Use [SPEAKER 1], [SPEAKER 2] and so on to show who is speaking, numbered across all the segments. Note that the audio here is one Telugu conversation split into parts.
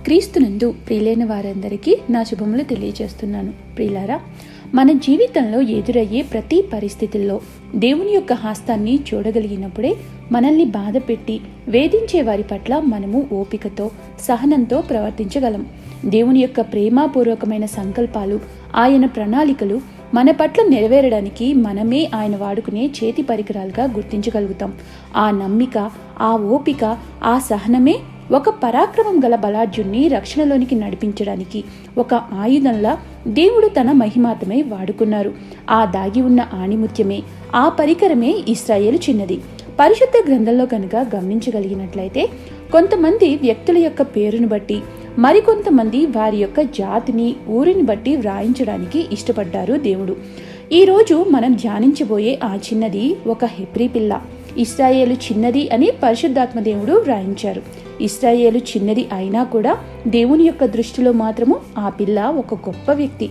[SPEAKER 1] క్రీస్తునందు ప్రియులైన వారందరికీ నా శుభములు తెలియజేస్తున్నాను. ప్రియులారా, మన జీవితంలో ఎదురయ్యే ప్రతి పరిస్థితుల్లో దేవుని యొక్క హస్తాన్ని చూడగలిగినప్పుడే మనల్ని బాధపెట్టి వేధించే వారి పట్ల మనము ఓపికతో సహనంతో ప్రవర్తించగలం. దేవుని యొక్క ప్రేమపూర్వకమైన సంకల్పాలు, ఆయన ప్రణాళికలు మన పట్ల నెరవేరడానికి మనమే ఆయన వాడుకునే చేతి పరికరాలుగా గుర్తించగలుగుతాం. ఆ నమ్మిక, ఆ ఓపిక, ఆ సహనమే ఒక పరాక్రమం గల బలాఢ్యుణ్ణి రక్షణలోనికి నడిపించడానికి ఒక ఆయుధంలా దేవుడు తన మహిమాతమై వాడుకున్నారు. ఆ దాగి ఉన్న ఆణిముత్యమే, ఆ పరికరమే ఇశ్రాయేలు చిన్నది. పరిశుద్ధ గ్రంథంలో కనుక గమనించగలిగినట్లయితే కొంతమంది వ్యక్తుల యొక్క పేరును బట్టి, మరికొంతమంది వారి యొక్క జాతిని, ఊరిని బట్టి వ్రాయించడానికి ఇష్టపడ్డారు దేవుడు. ఈరోజు మనం ధ్యానించబోయే ఆ చిన్నది ఒక హెబ్రీ పిల్ల. ఇశ్రాయేలు చిన్నది అని పరిశుద్ధాత్మ దేవుడు వ్రాయించారు. ఇశ్రాయేలు చిన్నది అయినా కూడా దేవుని యొక్క దృష్టిలో మాత్రము ఆ పిల్ల ఒక గొప్ప వ్యక్తి.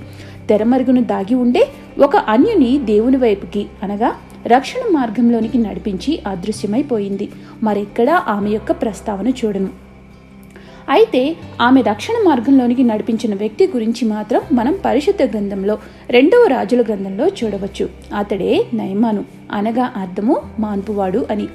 [SPEAKER 1] తెరమరుగును దాగి ఉండే ఒక అన్యుని దేవుని వైపుకి, అనగా రక్షణ మార్గంలోనికి నడిపించి అదృశ్యమైపోయింది. మరెక్కడా ఆమె యొక్క ప్రస్తావన చూడను. అయితే ఆమె రక్షణ మార్గంలోనికి నడిపించిన వ్యక్తి గురించి మాత్రం మనం పరిశుద్ధ గ్రంథంలో 2వ రాజుల గ్రంథంలో చూడవచ్చు. అతడే నయమాను, అనగా అర్థము మాన్పువాడు అని.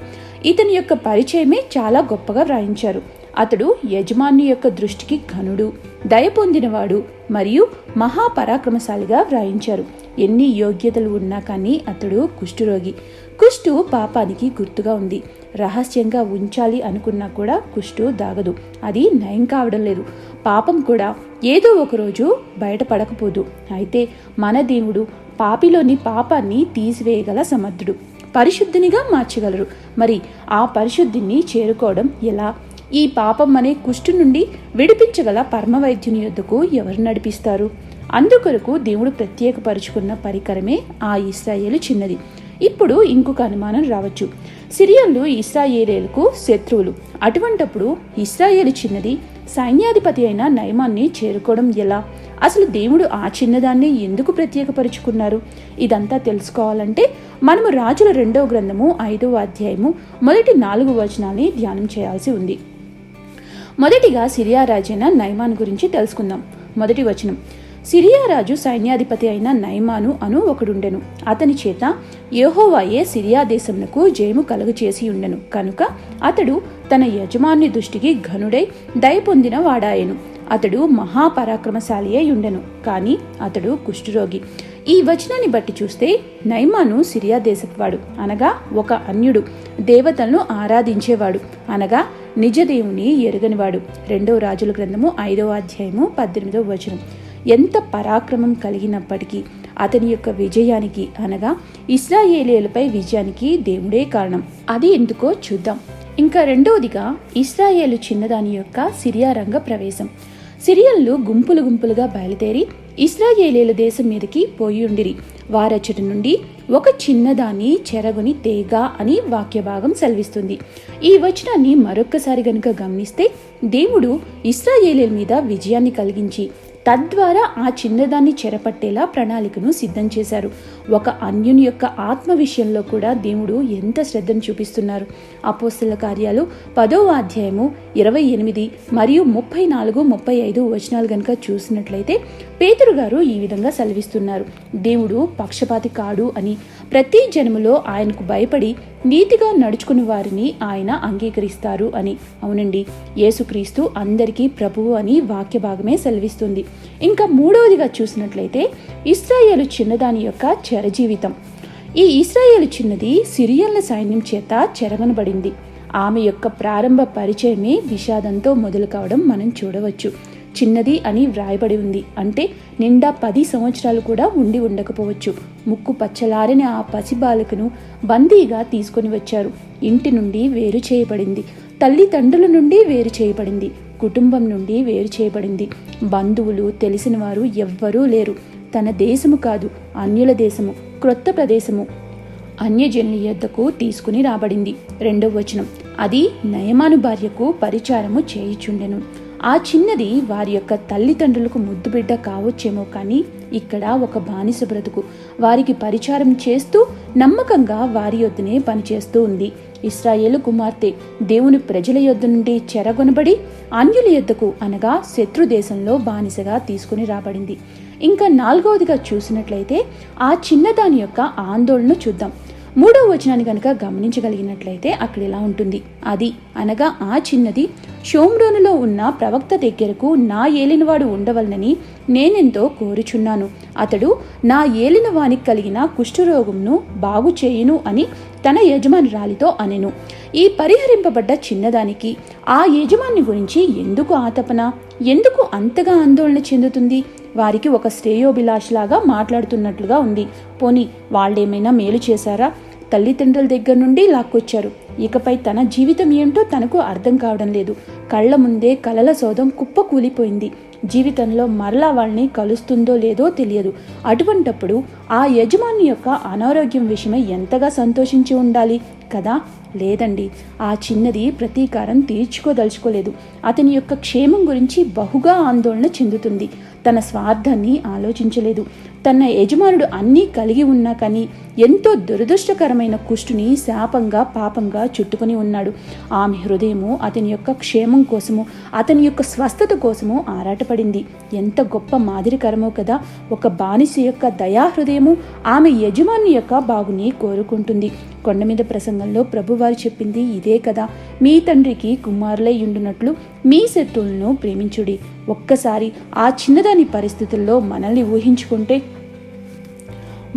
[SPEAKER 1] ఇతని యొక్క పరిచయమే చాలా గొప్పగా వ్రాయించారు. అతడు యజమాని యొక్క దృష్టికి ఘనుడు, దయ పొందినవాడు మరియు మహాపరాక్రమశాలిగా వ్రాయించారు. ఎన్ని యోగ్యతలు ఉన్నా కానీ అతడు కుష్ఠరోగి. కుష్టు పాపానికి గుర్తుగా ఉంది. రహస్యంగా ఉంచాలి అనుకున్నా కూడా కుష్టు దాగదు. అది నయం కావడం లేదు. పాపం కూడా ఏదో ఒకరోజు బయటపడకపోదు. అయితే మన దేవుడు పాపిలోని పాపాన్ని తీసివేయగల సమర్థుడు, పరిశుద్ధినిగా మార్చగలరు. మరి ఆ పరిశుద్ధిని చేరుకోవడం ఎలా? ఈ పాపం అనే కుష్టు నుండి విడిపించగల పరమవైద్యుని యొద్దకు ఎవరు నడిపిస్తారు? అందుకొరకు దేవుడు ప్రత్యేకపరుచుకున్న పరికరమే ఆ ఇశ్రాయేలు చిన్నది. ఇప్పుడు ఇంకొక అనుమానం రావచ్చు. సిరియన్లు ఇశ్రాయేలీయులకు శత్రువులు. అటువంటప్పుడు ఇశ్రాయేలు చిన్నది సైన్యాధిపతి అయిన నయమాన్ని చేరుకోవడం ఎలా? అసలు దేవుడు ఆ చిన్నదాన్ని ఎందుకు ప్రత్యేకపరుచుకున్నారు? ఇదంతా తెలుసుకోవాలంటే మనము రాజుల 2వ గ్రంథము 5వ అధ్యాయము మొదటి 4 వచనాల్ని ధ్యానం చేయాల్సి ఉంది. మొదటిగా సిరియా రాజైన నయమాను గురించి తెలుసుకుందాం. మొదటి వచనం: సిరియా రాజు సైన్యాధిపతి అయిన నయమాను అను ఒకడుండెను. అతని చేత యెహోవాయే సిరియా దేశమునకు జయము కలుగచేసి ఉండెను. కనుక అతడు తన యజమాని దృష్టికి ఘనుడై దయ పొందిన వాడాయెను. అతడు మహాపరాక్రమశాలి అయి ఉండెను, కానీ అతడు కుష్ఠరోగి. ఈ వచనాన్ని బట్టి చూస్తే నయమాను సిరియా దేశపువాడు, అనగా ఒక అన్యుడు, దేవతలను ఆరాధించేవాడు, అనగా నిజదేవుని ఎరుగనివాడు. 2వ రాజుల గ్రంథము 5వ అధ్యాయము 18వ వచనం. ఎంత పరాక్రమం కలిగినప్పటికీ అతని యొక్క విజయానికి, అనగా ఇశ్రాయేలీయులపై విజయానికి దేవుడే కారణం. అది ఎందుకో చూద్దాం. ఇంకా రెండవదిగా ఇశ్రాయేలు చిన్నదాని యొక్క సిరియా రంగ ప్రవేశం. సిరియన్లు గుంపులు గుంపులుగా బయలుదేరి ఇశ్రాయేలీయుల దేశం మీదకి పోయి ఉండిరి. వారచ్చటి నుండి ఒక చిన్నదాన్ని చెరగొని తేగ అని వాక్యభాగం సెలవిస్తుంది. ఈ వచనాన్ని మరొక్కసారి గనుక గమనిస్తే దేవుడు ఇశ్రాయేలీయుల మీద విజయాన్ని కలిగించి తద్వారా ఆ చిన్నదాన్ని చెరపట్టేలా ప్రణాళికను సిద్ధం చేశారు. ఒక అన్యుని యొక్క ఆత్మ విషయంలో కూడా దేవుడు ఎంత శ్రద్ధను చూపిస్తున్నారు. అపోస్తల కార్యాలు 10వ అధ్యాయము 28 మరియు 34, 35 వచనాలు గనుక చూసినట్లయితే పేతురు గారు ఈ విధంగా సెలవిస్తున్నారు: దేవుడు పక్షపాతి కాడు అని, ప్రతి జనములో ఆయనకు భయపడి నీతిగా నడుచుకుని వారిని ఆయన అంగీకరిస్తారు అని. అవునండి, యేసుక్రీస్తు అందరికీ ప్రభువు అని వాక్య భాగమే సెలవిస్తుంది. ఇంకా మూడవదిగా చూసినట్లయితే ఇశ్రాయేలు చిన్నదాని యొక్క చెరజీవితం. ఈ ఇశ్రాయేలు చిన్నది సిరియన్ల సైన్యం చేత చెరగనబడింది. ఆమె యొక్క ప్రారంభ పరిచయమే విషాదంతో మొదలు కావడం మనం చూడవచ్చు. చిన్నది అని వ్రాయబడి ఉంది అంటే నిండా 10 సంవత్సరాలు కూడా ఉండి ఉండకపోవచ్చు. ముక్కు పచ్చలారిన ఆ పసిబాలికను బందీగా తీసుకొని వచ్చారు. ఇంటి నుండి వేరు చేయబడింది, తల్లిదండ్రుల నుండి వేరు చేయబడింది, కుటుంబం నుండి వేరు చేయబడింది. బంధువులు, తెలిసిన వారు ఎవ్వరూ లేరు. తన దేశము కాదు, అన్యుల దేశము, క్రొత్త ప్రదేశము, అన్యజనుల యొద్దకు తీసుకుని రాబడింది. 2వ వచనం: అది నయమాను భార్యకు పరిచారము చేయుచుండెను. ఆ చిన్నది వారి యొక్క తల్లిదండ్రులకు ముద్దు బిడ్డ కావచ్చేమో, కానీ ఇక్కడ ఒక బానిస బ్రతుకు. వారికి పరిచారం చేస్తూ నమ్మకంగా వారి యొద్దనే పనిచేస్తూ ఉంది. ఇశ్రాయేలు కుమార్తె దేవుని ప్రజల యొద్ద నుండి చెరగొనబడి అన్యుల యొద్దకు అనగా శత్రు దేశంలో బానిసగా తీసుకుని రాబడింది. ఇంకా 4వదిగా చూసినట్లయితే ఆ చిన్నదాని యొక్క ఆందోళన చూద్దాం. 3వ వచనాన్ని కనుక గమనించగలిగినట్లయితే అక్కడ ఇలా ఉంటుంది. అది అనగా ఆ చిన్నది షోమ్రోనులో ఉన్న ప్రవక్త దగ్గరకు నా ఏలినవాడు ఉండవలనని నేనెంతో కోరుచున్నాను. అతడు నా ఏలిన వానికి కలిగిన కుష్ఠరోగంను బాగు చేయును అని తన యజమానురాలితో అనెను. ఈ పరిహరింపబడ్డ చిన్నదానికి ఆ యజమాని గురించి ఎందుకు ఆతపన, ఎందుకు అంతగా ఆందోళన చెందుతుంది? వారికి ఒక శ్రేయోభిలాషలాగా మాట్లాడుతున్నట్లుగా ఉంది. పోనీ వాళ్ళేమైనా మేలు చేశారా? తల్లిదండ్రుల దగ్గర నుండి లాక్కొచ్చారు. ఇకపై తన జీవితం ఏంటో తనకు అర్థం కావడం లేదు. కళ్ల ముందే కలల సౌధం కుప్పకూలిపోయింది. జీవితంలో మరలా వాళ్ళని కలుస్తుందో లేదో తెలియదు. అటువంటప్పుడు ఆ యజమాని యొక్క అనారోగ్యం విషయమై ఎంతగా సంతోషించి ఉండాలి కదా? లేదండి, ఆ చిన్నది ప్రతీకారం తీర్చుకోదలుచుకోలేదు. అతని యొక్క క్షేమం గురించి బహుగా ఆందోళన చెందుతుంది. తన స్వార్థాన్ని ఆలోచించలేదు. తన యజమానుడు అన్నీ కలిగి ఉన్నా కానీ ఎంతో దురదృష్టకరమైన కుష్టుని శాపంగా పాపంగా చుట్టుకుని ఉన్నాడు. ఆమె హృదయము అతని యొక్క క్షేమం కోసము, అతని యొక్క స్వస్థత కోసము ఆరాటపడింది. ఎంత గొప్ప మాదిరికరమో కదా! ఒక బానిస యొక్క దయాహృదయము ఆమె యజమాని యొక్క బాగుని కోరుకుంటుంది. కొండ మీద ప్రసంగంలో ప్రభువారు చెప్పింది ఇదే కదా. మీ తండ్రికి కుమారులై ఉండునట్లు మీ శత్రువులను ప్రేమించుడి. ఒక్కసారి ఆ చిన్నదాని పరిస్థితుల్లో మనల్ని ఊహించుకుంటే,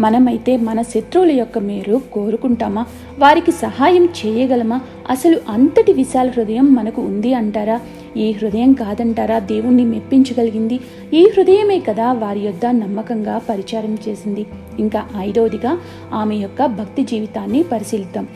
[SPEAKER 1] మనమైతే మన శత్రువుల యొక్క మేలు కోరుకుంటామా? వారికి సహాయం చేయగలమా? అసలు అంతటి విశాల హృదయం మనకు ఉంది అంటారా? ఈ హృదయం కాదంటారా దేవుణ్ణి మెప్పించగలిగింది? ఈ హృదయమే కదా వారి యొద్ద నమ్మకంగా పరిచారం చేసింది. ఇంకా 5వదిగా ఆమె యొక్క భక్తి జీవితాన్ని పరిశీలిద్దాం.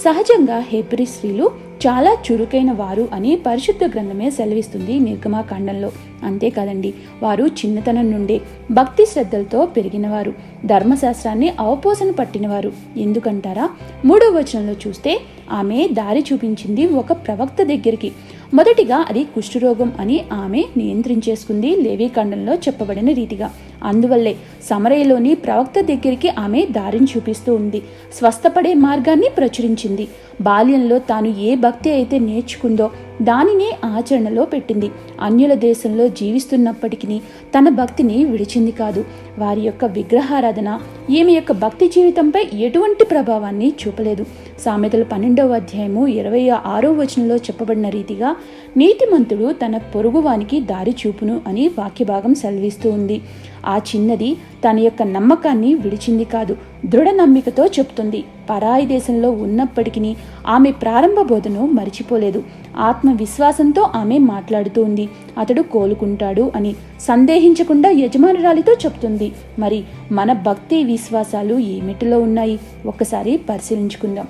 [SPEAKER 1] సహజంగా హెబ్రీ స్త్రీలు చాలా చురుకైన వారు అని పరిశుద్ధ గ్రంథమే సెలవిస్తుంది నిర్గమాకాండంలో. అంతేకాదండి, వారు చిన్నతనం నుండే భక్తి శ్రద్ధలతో పెరిగినవారు, ధర్మశాస్త్రాన్ని అవపోసన పట్టినవారు. ఎందుకంటారా? 3వ వచనంలో చూస్తే ఆమె దారి చూపించింది ఒక ప్రవక్త దగ్గరికి. మొదటిగా అది కుష్ఠరోగం అని ఆమె నియంత్రించేసుకుంది లేవీకాండంలో చెప్పబడిన రీతిగా. అందువల్లే సమరయలోని ప్రవక్త దగ్గరికి ఆమె దారిని చూపిస్తూ ఉంది. స్వస్థపడే మార్గాన్ని ప్రచురించింది. బాల్యంలో తాను ఏ భక్తి అయితే నేర్చుకుందో దానినే ఆచరణలో పెట్టింది. అన్యుల దేశంలో జీవిస్తున్నప్పటికీ తన భక్తిని విడిచింది కాదు. వారి యొక్క విగ్రహారాధన ఈమె యొక్క భక్తి జీవితంపై ఎటువంటి ప్రభావాన్ని చూపలేదు. సామెతలు 12వ అధ్యాయము 26వ వచనంలో చెప్పబడిన రీతిగా నీతిమంతుడు తన పొరుగువానికి దారి చూపును అని వాక్యభాగం సెలవిస్తూ ఉంది. ఆ చిన్నది తన యొక్క నమ్మకాన్ని విడిచింది కాదు, దృఢ నమ్మికతో చెప్తుంది. పరాయి దేశంలో ఉన్నప్పటికీ ఆమె ప్రారంభ బోధను మరిచిపోలేదు. ఆత్మవిశ్వాసంతో ఆమె మాట్లాడుతూ ఉంది. అతడు కోలుకుంటాడు అని సందేహించకుండా యజమానురాలితో చెప్తుంది. మరి మన భక్తి విశ్వాసాలు ఏమిటిలో ఉన్నాయి? ఒక్కసారి పరిశీలించుకుందాం.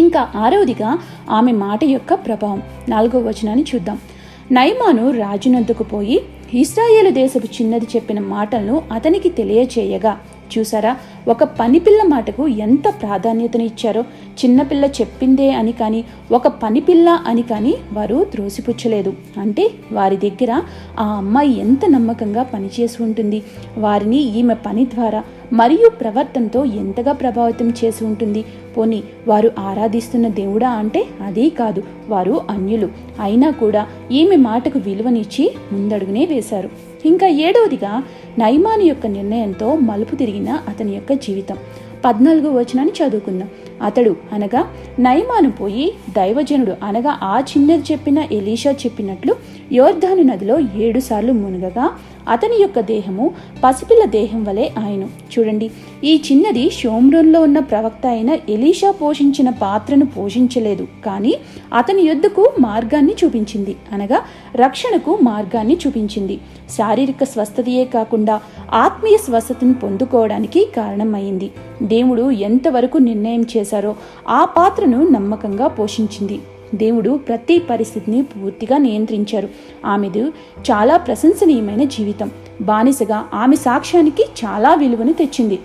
[SPEAKER 1] ఇంకా 6వదిగా ఆమె మాట యొక్క ప్రభావం. 4వ వచనాన్ని చూద్దాం. నయమాను రాజునొద్దకు పోయి ఇశ్రాయేలు దేశపు చిన్నది చెప్పిన మాటలను అతనికి తెలియచేయగా, చూసారా, ఒక పనిపిల్ల మాటకు ఎంత ప్రాధాన్యతను ఇచ్చారో. చిన్నపిల్ల చెప్పిందే అని కానీ, ఒక పనిపిల్ల అని కానీ వారు త్రోసిపుచ్చలేదు. అంటే వారి దగ్గర ఆ అమ్మాయి ఎంత నమ్మకంగా పనిచేసి ఉంటుంది. వారిని ఈమె పని ద్వారా మరియు ప్రవర్తనతో ఎంతగా ప్రభావితం చేసి ఉంటుంది. పోనీ వారు ఆరాధిస్తున్న దేవుడా అంటే అదీ కాదు, వారు అన్యులు. అయినా కూడా ఈమె మాటకు విలువనిచ్చి ముందడుగునే వేశారు. ఇంకా 7వదిగా నయమాను యొక్క నిర్ణయంతో మలుపు తిరిగిన అతని యొక్క జీవితం. 14వ వచనాన్ని చదువుకుందాం. అతడు అనగా నయమాను పోయి దైవజనుడు అనగా ఆ చిన్నది చెప్పిన ఎలీషా చెప్పినట్లు యోర్దాను నదిలో 7 సార్లు మునగగా అతని యొక్క దేహము పసిపిల్ల దేహం వలె ఆయను. చూడండి, ఈ చిన్నది షోమ్రోన్లో ఉన్న ప్రవక్త అయిన ఎలీషా పోషించిన పాత్రను పోషించలేదు, కానీ అతని యొద్దకు మార్గాన్ని చూపించింది, అనగా రక్షణకు మార్గాన్ని చూపించింది. శారీరక స్వస్థతయే కాకుండా ఆత్మీయ స్వస్థతను పొందుకోవడానికి కారణమైంది. దేవుడు ఎంతవరకు నిర్ణయం చేశారో ఆ పాత్రను నమ్మకంగా పోషించింది. దేవుడు ప్రతి పరిస్థితిని పూర్తిగా నియంత్రించారు. ఆమెది చాలా ప్రశంసనీయమైన జీవితం. బానిసగా ఆమె సాక్ష్యానికి చాలా విలువను తెచ్చింది.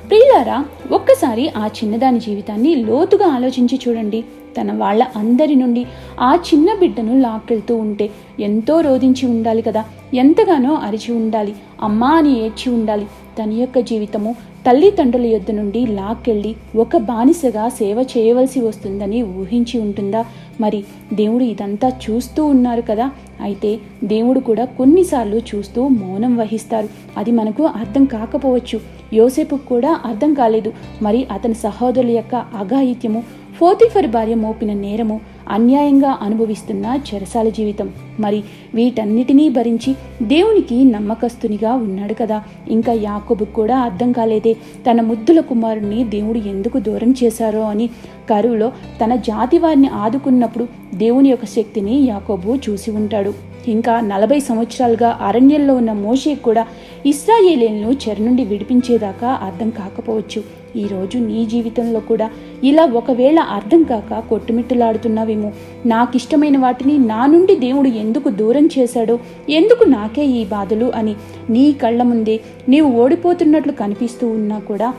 [SPEAKER 1] ప్రియులారా, ఒక్కసారి ఆ చిన్నదాని జీవితాన్ని లోతుగా ఆలోచించి చూడండి. తన వాళ్ళ అందరి నుండి ఆ చిన్న బిడ్డను లాక్కెళ్తూ ఉంటే ఎంతో రోధించి ఉండాలి కదా, ఎంతగానో అరిచి ఉండాలి, అమ్మా అని ఏడ్చి ఉండాలి. తన యొక్క జీవితము తల్లిదండ్రుల యొద్ద నుండి లాక్కెళ్ళి ఒక బానిసగా సేవ చేయవలసి వస్తుందని ఊహించి ఉంటుందా? మరి దేవుడు ఇదంతా చూస్తూ ఉన్నారు కదా. అయితే దేవుడు కూడా కొన్నిసార్లు చూస్తూ మౌనం వహిస్తారు. అది మనకు అర్థం కాకపోవచ్చు. యోసేపుకు కూడా అర్థం కాలేదు. మరి అతని సహోదరుల యొక్క అఘాయిత్యము, పోతీఫరు భార్య మోపిన నేరము, అన్యాయంగా అనుభవిస్తున్న చెరసాల జీవితం, మరి వీటన్నిటినీ భరించి దేవునికి నమ్మకస్తునిగా ఉన్నాడు కదా. ఇంకా యాకోబుకు కూడా అర్థం కాలేదే, తన ముద్దుల కుమారుణ్ణి దేవుడు ఎందుకు దూరం చేశారో అని. కరువులో తన జాతి వారిని ఆదుకున్నప్పుడు దేవుని యొక్క శక్తిని యాకోబు చూసి ఉంటాడు. ఇంకా 40 సంవత్సరాలుగా అరణ్యంలో ఉన్న మోషేకు కూడా ఇశ్రాయేలీయులను చెర నుండి విడిపించేదాకా అర్థం కాకపోవచ్చు. ఈరోజు నీ జీవితంలో కూడా ఇలా ఒకవేళ అర్థం కాక కొట్టుమిట్టులాడుతున్నావేమో. నాకిష్టమైన వాటిని నా నుండి దేవుడు ఎందుకు దూరం చేశాడో, ఎందుకు నాకే ఈ బాధలు అని నీ కళ్ళ ముందే నీవు ఓడిపోతున్నట్లు కనిపిస్తూ ఉన్నా కూడా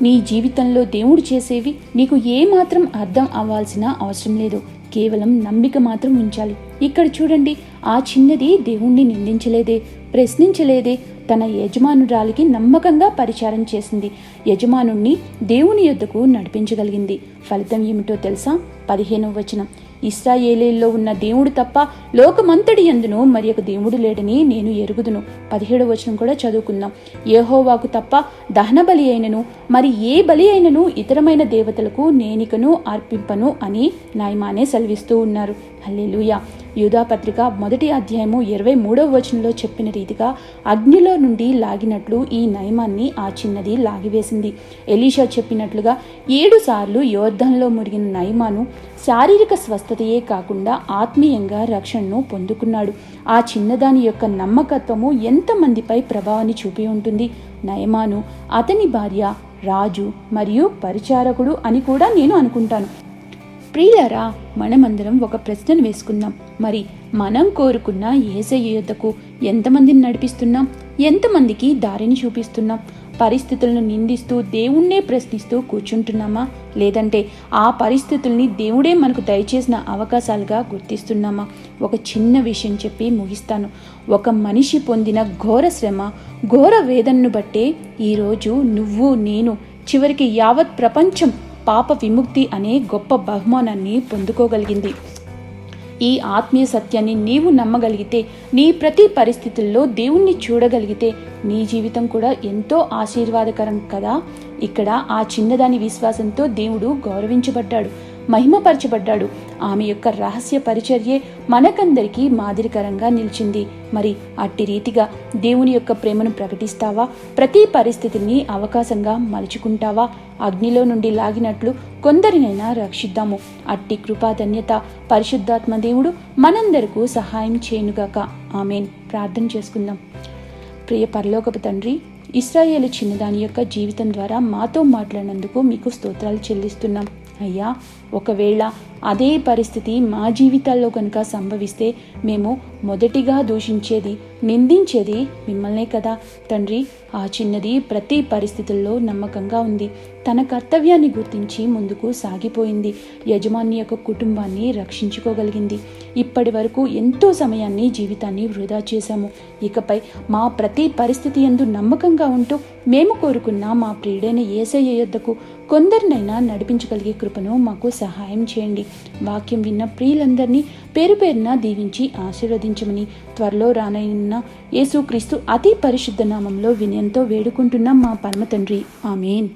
[SPEAKER 1] నీ జీవితంలో దేవుడు చేసేవి నీకు ఏమాత్రం అర్థం అవ్వాల్సిన అవసరం లేదు. కేవలం నమ్మిక మాత్రం ఉంచాలి. ఇక్కడ చూడండి, ఆ చిన్నది దేవుణ్ణి నిందించలేదే, ప్రశ్నించలేదే. తన యజమానురాలికి నమ్మకంగా పరిచారం చేసింది. యజమానుణ్ణి దేవుని యొద్దకు నడిపించగలిగింది. ఫలితం ఏమిటో తెలుసా? 15వ వచనం, ఇశ్రాయేలీయుల్లో ఉన్న దేవుడు తప్ప లోకమంతటి యందును మరి ఒక దేవుడు లేడని నేను ఎరుగుదును. 17వ వచనం కూడా చదువుకుందాం. యెహోవాకు తప్ప దహన బలి అయినను మరి ఏ బలి అయినను ఇతరమైన దేవతలకు నేనికను అర్పింపను అని నాయమానే సెలవిస్తూ ఉన్నారు. హల్లెలూయా. యూదా పత్రిక 1వ అధ్యాయము 23వ వచనంలో చెప్పిన రీతిగా అగ్నిలో నుండి లాగినట్లు ఈ నయమాన్ని ఆ చిన్నది లాగివేసింది. ఎలీషా చెప్పినట్లుగా 7 సార్లు యోర్దానులో మురిగిన నయమాను శారీరక స్వస్థతయే కాకుండా ఆత్మీయంగా రక్షణను పొందుకున్నాడు. ఆ చిన్నదాని యొక్క నమ్మకత్వము ఎంతమందిపై ప్రభావాన్ని చూపి ఉంటుంది. నయమాను అతని భార్య, రాజు మరియు పరిచారకుడు అని కూడా నేను అనుకుంటాను. ప్రియులారా, మనమందరం ఒక ప్రశ్నను వేసుకుందాం. మరి మనం కోరుకున్న యేసయ్య యొద్దకు ఎంతమందిని నడిపిస్తున్నాం? ఎంతమందికి దారిని చూపిస్తున్నాం? పరిస్థితులను నిందిస్తూ దేవుణ్ణే ప్రశ్నిస్తూ కూర్చుంటున్నామా? లేదంటే ఆ పరిస్థితుల్ని దేవుడే మనకు దయచేసిన అవకాశాలుగా గుర్తిస్తున్నామా? ఒక చిన్న విషయం చెప్పి ముగిస్తాను. ఒక మనిషి పొందిన ఘోర శ్రమ, ఘోర వేదనను బట్టే ఈరోజు నువ్వు, నేను, చివరికి యావత్ ప్రపంచం పాప విముక్తి అనే గొప్ప బహుమానాన్ని పొందుకోగలిగింది. ఈ ఆత్మీయ సత్యాన్ని నీవు నమ్మగలిగితే, నీ ప్రతి పరిస్థితుల్లో దేవుణ్ణి చూడగలిగితే నీ జీవితం కూడా ఎంతో ఆశీర్వాదకరం కదా. ఇక్కడ ఆ చిన్నదాని విశ్వాసంతో దేవుడు గౌరవించబడ్డాడు, మహిమపరచబడ్డాడు. ఆమె యొక్క రహస్య పరిచర్యే మనకందరికీ మాదిరికరంగా నిలిచింది. మరి అట్టి రీతిగా దేవుని యొక్క ప్రేమను ప్రకటిస్తావా? ప్రతి పరిస్థితిని అవకాశంగా మలుచుకుంటావా? అగ్నిలో నుండి లాగినట్లు కొందరినైనా రక్షిద్దాము. అట్టి కృపాధన్యత పరిశుద్ధాత్మ దేవుడు మనందరకు సహాయం చేయనుగాక. ఆమెన్. ప్రార్థన చేసుకుందాం. ప్రియ పరలోకపు తండ్రి, ఇశ్రాయేలు చిన్నదాని యొక్క జీవితం ద్వారా మాతో మాట్లాడినందుకు మీకు స్తోత్రాలు చెల్లిస్తున్నాం. అయ్యా, ఒకవేళ అదే పరిస్థితి మా జీవితాల్లో కనుక సంభవిస్తే మేము మొదటిగా దూషించేది, నిందించేది మిమ్మల్నే కదా తండ్రి. ఆ చిన్నది ప్రతి పరిస్థితుల్లో నమ్మకంగా ఉంది. తన కర్తవ్యాన్ని గుర్తించి ముందుకు సాగిపోయింది. యజమాని యొక్క కుటుంబాన్ని రక్షించుకోగలిగింది. ఇప్పటి వరకు ఎంతో సమయాన్ని, జీవితాన్ని వృధా చేశాము. ఇకపై మా ప్రతి పరిస్థితి యందు నమ్మకంగా ఉంటూ మేము కోరుకున్న మా ప్రియుడైన యేసయ్య యొద్దకు కొందరినైనా నడిపించగలిగే కృపను మాకు సహాయం చేయండి. వాక్యం విన్న ప్రియులందరినీ పేరు పేరున దీవించి ఆశీర్వదించమని త్వరలో రానైన యేసుక్రీస్తు అతి పరిశుద్ధ నామంలో వినయంతో వేడుకుంటున్నాం మా పరమ తండ్రి. ఆమేన్.